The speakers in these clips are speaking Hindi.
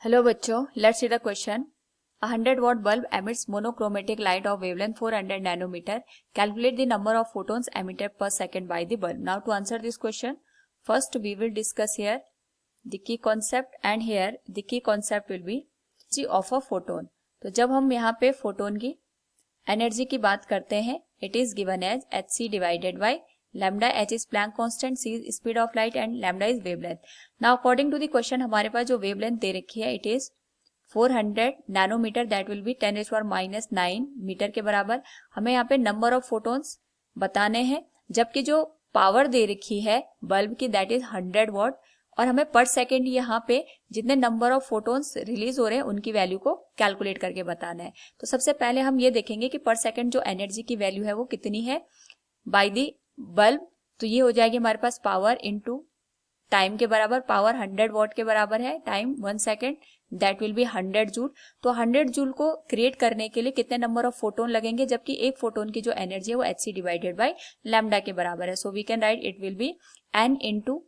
हेलो बच्चों, let's see the question. A 100-watt bulb emits monochromatic light of wavelength 400 nanometer. Calculate the number of photons emitted per second by the bulb. Now to answer this question, first we will discuss here the key concept, and here the key concept will be energy of a photon. तो जब हम यहाँ पे फोटोन की एनर्जी की बात करते हैं, it is given as hc divided by lambda. h is Planck constant, c is speed of light and lambda is wavelength. Now according to the question हमारे पास जो wavelength दे रखी है it is 400 nanometre, that will be 10⁻⁹ metre के बराबर. हमें यहाँ पे नंबर ऑफ फोटोन्स बताने हैं, जबकि जो पावर दे रखी है बल्ब की दैट इज 100 वॉट, और हमें पर सेकेंड यहाँ पे जितने नंबर ऑफ फोटोन्स रिलीज हो रहे हैं उनकी वैल्यू को कैलकुलेट करके बताना है. तो सबसे पहले हम ये देखेंगे कि पर सेकेंड जो एनर्जी की वैल्यू है वो कितनी है बाय दी बल्ब. तो ये हो जाएगी हमारे पास पावर इनटू टाइम के बराबर. पावर 100 वॉट के बराबर है, time 1 second, that will B 100 joule. तो 100 जूल को क्रिएट करने के लिए कितने नंबर ऑफ फोटोन लगेंगे, जबकि एक फोटोन की जो एनर्जी है वो hc डिवाइडेड बाय लैम्डा के बराबर है. So we can write it will be n into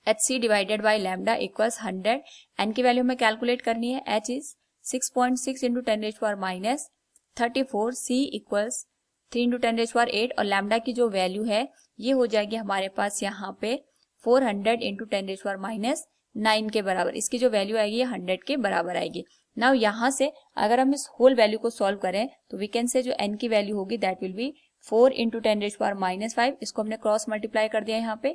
hc divided by lambda equals 100. n की वैल्यू हमें कैलकुलेट करनी है. h is 6.6 into 10⁻34, c equals 3 into 10⁸, और लैम्डा की जो वैल्यू है ये हो जाएगी हमारे पास यहाँ पे 400 इंटू 10⁻⁹ के बराबर. इसकी जो वैल्यू आएगी ये 100 के बराबर आएगी. नाउ यहाँ से अगर हम इस होल वैल्यू को सॉल्व करें तो वी कैन से जो n की वैल्यू होगी दैट विल बी 4 इंटू 10⁻⁵. इसको हमने क्रॉस मल्टीप्लाई कर दिया यहाँ पे,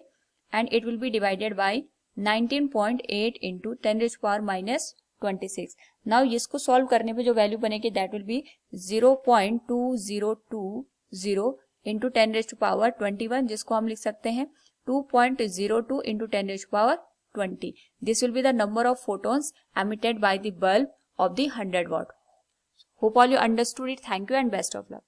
and it will B divided by 19.8 into 10⁻26. Now इसको सॉल्व करने पे जो वैल्यू बनेगी दैट विल बी 0.2020 इंटू 10⁻21, जिसको हम लिख सकते हैं 2.02 into 10⁻20. This will be the number of photons emitted by the bulb of the 100 watt. Hope all you understood it. Thank you and best of luck.